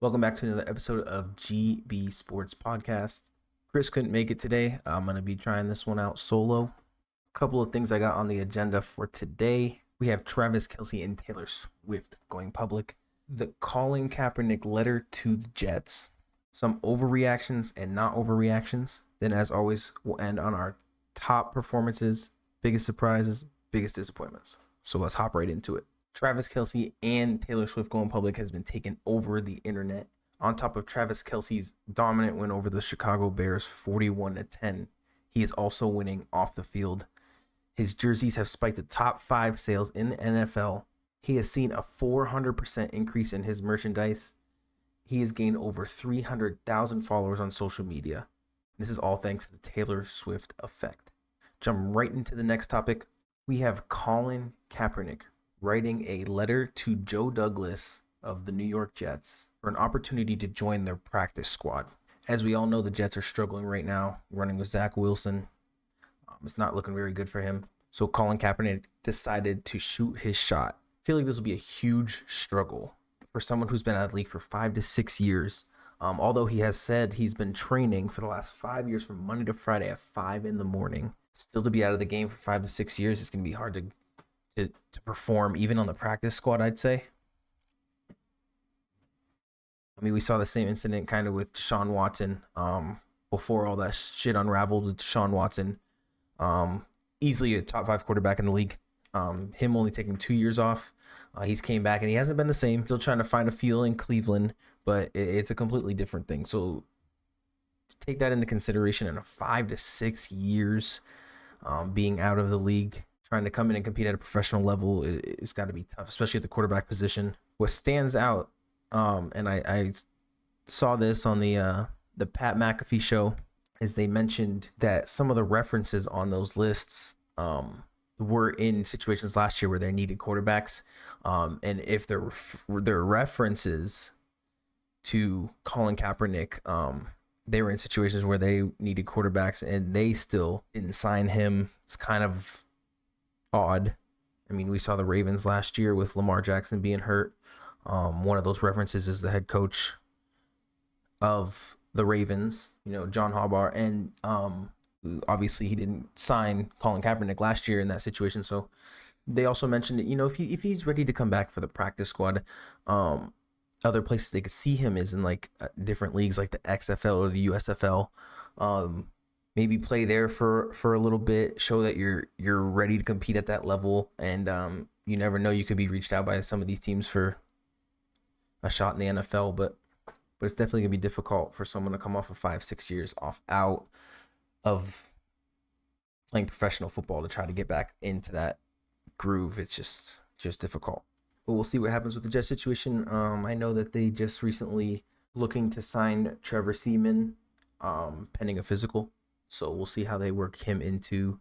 Welcome back to another episode of GB Sports Podcast. Chris couldn't make it today. I'm going to be trying this one out solo. A couple of things I got on the agenda for today. We have Travis Kelce and Taylor Swift going public. The Colin Kaepernick letter to the Jets. Some overreactions and not overreactions. Then, as always, we'll end on our top performances, biggest surprises, biggest disappointments. So let's hop right into it. Travis Kelce and Taylor Swift going public has been taken over the internet. On top of Travis Kelce's dominant win over the Chicago Bears 41-10, he is also winning off the field. His jerseys have spiked the top 5 sales in the NFL. He has seen a 400% increase in his merchandise. He has gained over 300,000 followers on social media. This is all thanks to the Taylor Swift effect. Jump right into the next topic. We have Colin Kaepernick writing a letter to Joe Douglas of the New York Jets for an opportunity to join their practice squad. As we all know, the Jets are struggling right now, running with Zach Wilson. It's not looking very good for him. So Colin Kaepernick decided to shoot his shot. I feel like this will be a huge struggle for someone who's been out of the league for 5 to 6 years. Although he has said he's been training for the last 5 years from Monday to Friday at 5 in the morning. Still to be out of the game for 5 to 6 years, it's going to be hard to perform even on the practice squad, I'd say. I mean, we saw the same incident kind of with Deshaun Watson before all that shit unraveled with Deshaun Watson. Easily a top 5 quarterback in the league. Him only taking 2 years off. He's came back and he hasn't been the same. Still trying to find a feel in Cleveland, but it's a completely different thing. So take that into consideration in a 5 to 6 years being out of the league. Trying to come in and compete at a professional level it's got to be tough, especially at the quarterback position. What stands out, and I saw this on the Pat McAfee show, is they mentioned that some of the references on those lists were in situations last year where they needed quarterbacks, and if there were references to Colin Kaepernick, they were in situations where they needed quarterbacks and they still didn't sign him. It's kind of odd. I mean, we saw the Ravens last year with Lamar Jackson being hurt. One of those references is the head coach of the Ravens, John Harbaugh, and obviously he didn't sign Colin Kaepernick last year in that situation. So they also mentioned that, if he's ready to come back for the practice squad, other places they could see him is in like different leagues like the XFL or the USFL. Maybe play there for a little bit, show that you're ready to compete at that level, and you never know, you could be reached out by some of these teams for a shot in the NFL, but it's definitely gonna be difficult for someone to come off of 5-6 years out of playing professional football to try to get back into that groove. It's just difficult. But we'll see what happens with the Jets situation. I know that they just recently looking to sign Trevor Seaman, pending a physical. So we'll see how they work him into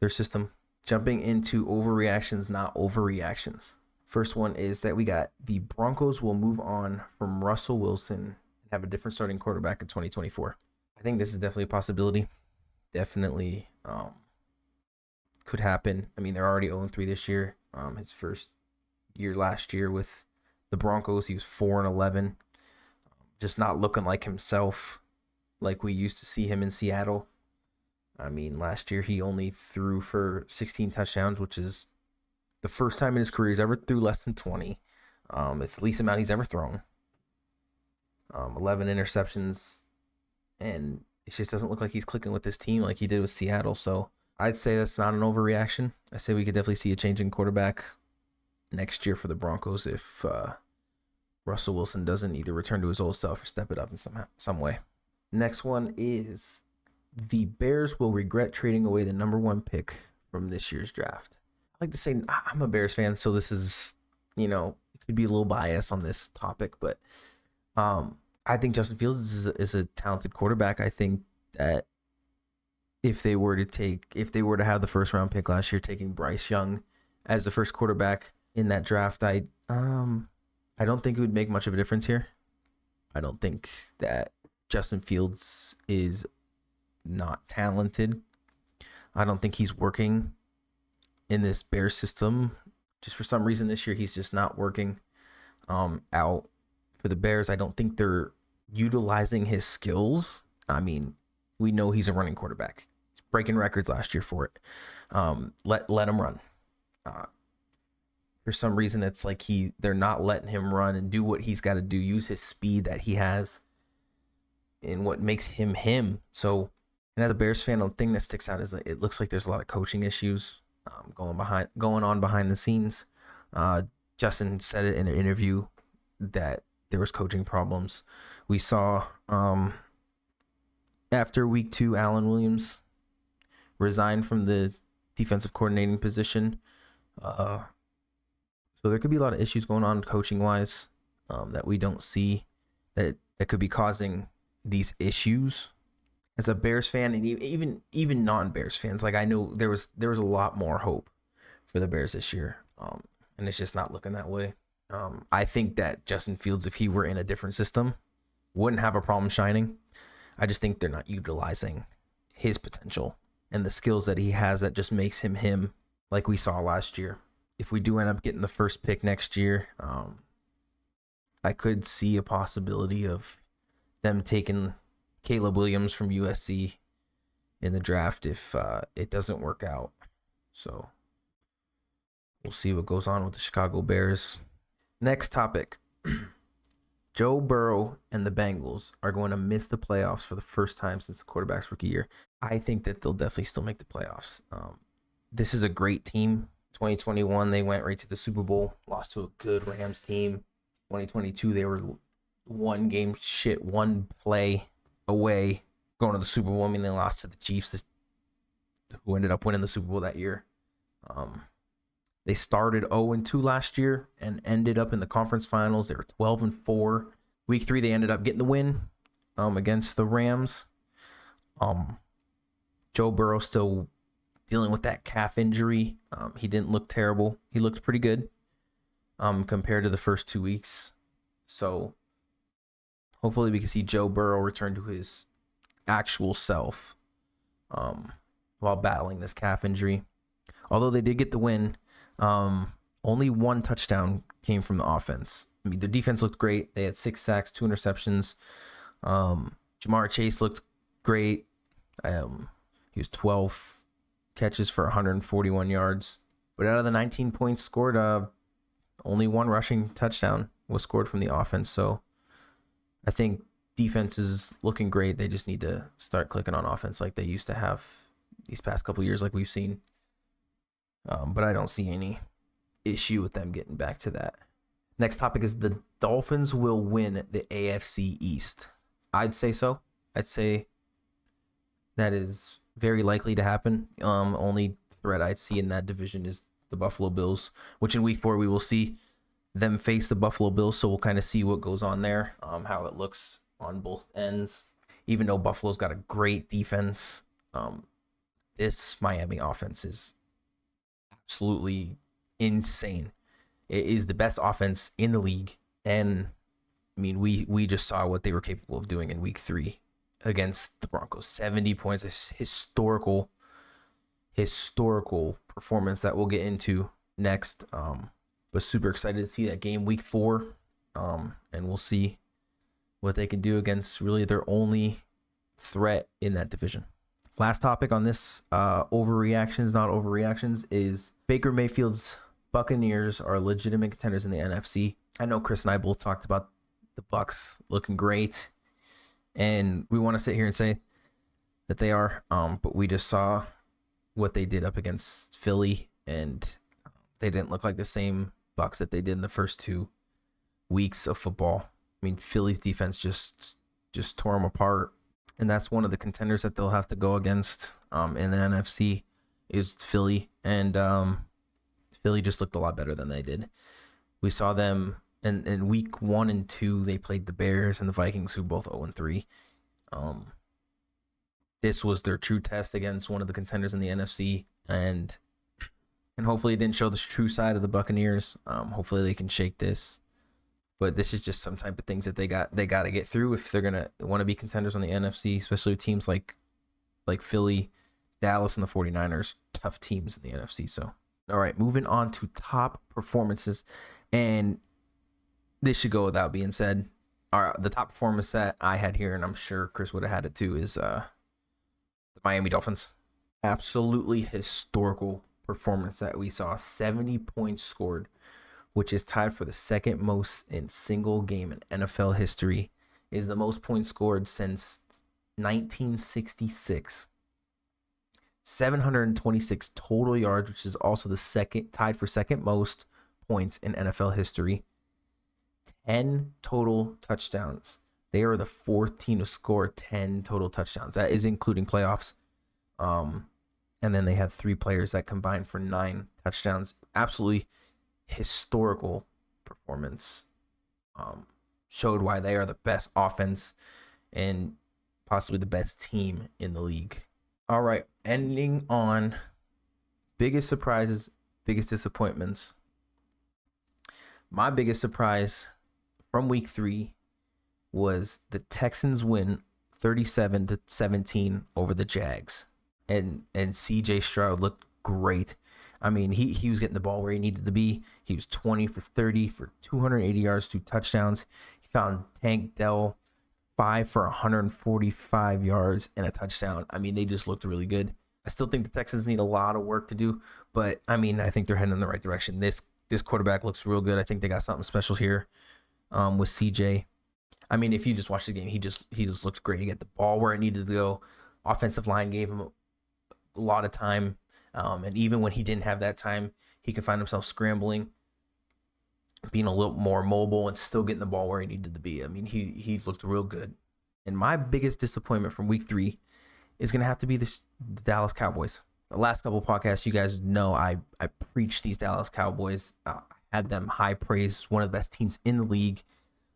their system. Jumping into overreactions, not overreactions. First one is that we got the Broncos will move on from Russell Wilson and have a different starting quarterback in 2024. I think this is definitely a possibility. Definitely could happen. I mean, they're already 0-3 this year. His first year last year with the Broncos, he was 4-11. Just not looking like himself, like we used to see him in Seattle. I mean, last year he only threw for 16 touchdowns, which is the first time in his career he's ever threw less than 20. It's the least amount he's ever thrown. 11 interceptions, and it just doesn't look like he's clicking with this team like he did with Seattle. So I'd say that's not an overreaction. I say we could definitely see a change in quarterback next year for the Broncos if Russell Wilson doesn't either return to his old self or step it up in some way. Next one is the Bears will regret trading away the number 1 pick from this year's draft. I like to say I'm a Bears fan, so this is, it could be a little bias on this topic, but I think Justin Fields is a talented quarterback. I think that if they were to have the first round pick last year, taking Bryce Young as the first quarterback in that draft, I don't think it would make much of a difference here. I don't think that Justin Fields is not talented. I don't think he's working in this Bears system. Just for some reason this year, he's just not working out for the Bears. I don't think they're utilizing his skills. I mean, we know he's a running quarterback. He's breaking records last year for it. Let him run. For some reason, it's like they're not letting him run and do what he's got to do. Use his speed that he has, and what makes him him. So, and as a Bears fan, the thing that sticks out is that it looks like there's a lot of coaching issues going on behind the scenes. Justin said it in an interview that there was coaching problems. We saw after week 2, Alan Williams resigned from the defensive coordinating position. So there could be a lot of issues going on coaching wise that we don't see that could be causing these issues. As a Bears fan, and even non-Bears fans, like I know there was a lot more hope for the Bears this year, and it's just not looking that way. I think that Justin Fields, if he were in a different system, wouldn't have a problem shining. I just think they're not utilizing his potential and the skills that he has that just makes him him, like we saw last year. If we do end up getting the first pick next year, I could see a possibility of them taking Caleb Williams from USC in the draft if it doesn't work out. So we'll see what goes on with the Chicago Bears. Next topic. Joe Burrow and the Bengals are going to miss the playoffs for the first time since the quarterback's rookie year. I think that they'll definitely still make the playoffs. This is a great team. 2021, they went right to the Super Bowl, lost to a good Rams team. 2022, they were one play away going to the Super Bowl. I mean, they lost to the Chiefs, who ended up winning the Super Bowl that year. They started 0-2 last year and ended up in the conference finals. They were 12-4. Week 3, they ended up getting the win against the Rams. Joe Burrow still dealing with that calf injury. He didn't look terrible. He looked pretty good compared to the first 2 weeks. So hopefully we can see Joe Burrow return to his actual self while battling this calf injury. Although they did get the win, only one touchdown came from the offense. I mean, their defense looked great. They had 6 sacks, 2 interceptions. Jamar Chase looked great. He was 12 catches for 141 yards. But out of the 19 points scored, only 1 rushing touchdown was scored from the offense. So I think defense is looking great. They just need to start clicking on offense like they used to have these past couple years, like we've seen. But I don't see any issue with them getting back to that. Next topic is the Dolphins will win the AFC East. I'd say so. I'd say that is very likely to happen. Only threat I'd see in that division is the Buffalo Bills, which in week 4 we will see them face the Buffalo Bills. So we'll kind of see what goes on there, how it looks on both ends. Even though Buffalo's got a great defense, this Miami offense is absolutely insane. It is the best offense in the league, and I mean we just saw what they were capable of doing in week 3 against the Broncos. 70 points, a historical performance that we'll get into next. But super excited to see that game week 4, and we'll see what they can do against really their only threat in that division. Last topic on this overreactions, not overreactions, is Baker Mayfield's Buccaneers are legitimate contenders in the NFC. I know Chris and I both talked about the Bucs looking great, and we want to sit here and say that they are, but we just saw what they did up against Philly, and they didn't look like the same Bucs that they did in the first 2 weeks of football. I mean, Philly's defense just tore them apart, and that's one of the contenders that they'll have to go against in the NFC is Philly, and Philly just looked a lot better than they did. We saw them in week 1 and 2, they played the Bears and the Vikings, who both 0-3. This was their true test against one of the contenders in the NFC, and hopefully it didn't show the true side of the Buccaneers. Hopefully they can shake this, but this is just some type of things that they got to get through if they're gonna want to be contenders on the NFC, especially with teams like Philly, Dallas, and the 49ers, tough teams in the NFC. So, all right, moving on to top performances, and this should go without being said. The top performance that I had here, and I'm sure Chris would have had it too, is the Miami Dolphins. Absolutely historical performance that we saw. 70 points scored, which is tied for the second most in single game in NFL history. Is the most points scored since 1966. 726 total yards, which is also tied for second most points in NFL history. 10 total touchdowns. They are the fourth team to score 10 total touchdowns. That is including playoffs. And then they had 3 players that combined for 9 touchdowns. Absolutely historical performance. Showed why they are the best offense and possibly the best team in the league. All right, ending on biggest surprises, biggest disappointments. My biggest surprise from week 3 was the Texans win 37-17 over the Jags. And CJ Stroud looked great. I mean, he was getting the ball where he needed to be. He was 20 for 30 for 280 yards, 2 touchdowns. He found Tank Dell 5 for 145 yards and a touchdown. I mean, they just looked really good. I still think the Texans need a lot of work to do, but I mean, I think they're heading in the right direction. This quarterback looks real good. I think they got something special here with CJ. I mean, if you just watch the game, he just looked great. He got the ball where it needed to go. Offensive line gave him a lot of time. And even when he didn't have that time, he could find himself scrambling, being a little more mobile and still getting the ball where he needed to be. I mean, he looked real good. And my biggest disappointment from week 3 is going to have to be the Dallas Cowboys. The last couple of podcasts, you guys know I preached these Dallas Cowboys. Had them high praise, one of the best teams in the league.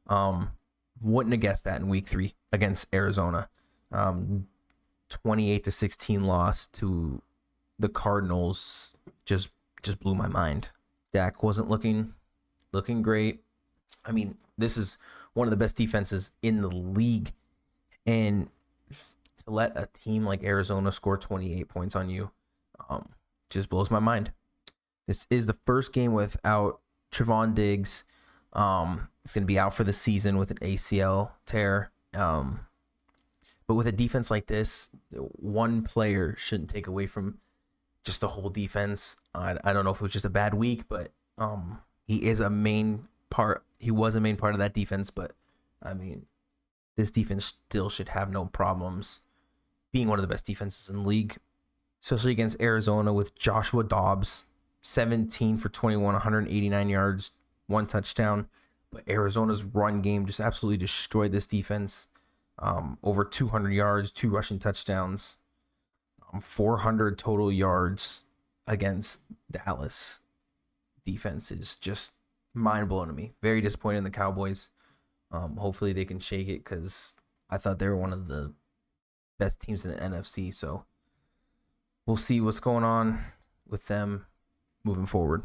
Wouldn't have guessed that in week 3 against Arizona. 28-16 loss to the Cardinals just blew my mind. Dak wasn't looking great. I mean, this is one of the best defenses in the league, and to let a team like Arizona score 28 points on you just blows my mind. This is the first game without Trevon Diggs. He's going to be out for the season with an ACL tear. But with a defense like this, one player shouldn't take away from just the whole defense. I don't know if it was just a bad week, but he is a main part. He was a main part of that defense, but I mean, this defense still should have no problems being one of the best defenses in the league, especially against Arizona with Joshua Dobbs, 17 for 21, 189 yards, 1 touchdown. But Arizona's run game just absolutely destroyed this defense. Over 200 yards, 2 rushing touchdowns, 400 total yards against Dallas. Defense is just mind-blowing to me. Very disappointed in the Cowboys. Hopefully they can shake it because I thought they were one of the best teams in the NFC. So we'll see what's going on with them moving forward.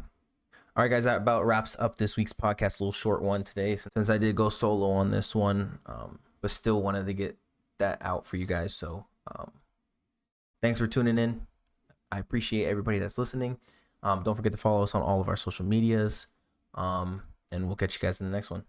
All right, guys, that about wraps up this week's podcast. A little short one today since I did go solo on this one, but still wanted to get that out for you guys. So thanks for tuning in. I appreciate everybody that's listening. Don't forget to follow us on all of our social medias, and we'll catch you guys in the next one.